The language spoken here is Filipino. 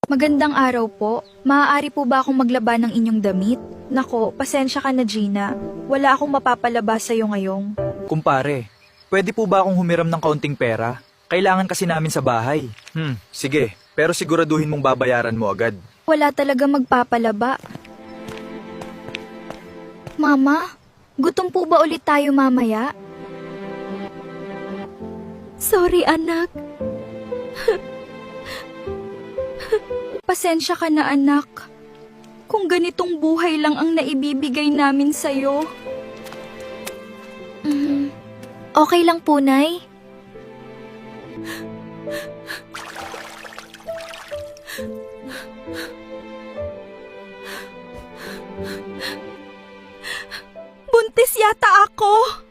Magandang araw po. Maaari po ba akong maglaba ng inyong damit? Nako, pasensya ka na Gina. Wala akong mapapalaba sa'yo ngayong. Kumpare, pwede po ba akong humiram ng kaunting pera? Kailangan kasi namin sa bahay. Sige, pero siguraduhin mong babayaran mo agad. Wala talaga magpapalaba. Mama, gutom po ba ulit tayo mamaya? Sorry anak. Pasensya ka na anak. Kung ganitong buhay lang ang naibibigay namin sa'yo. Okay lang po, Nay. Buntis yata ako.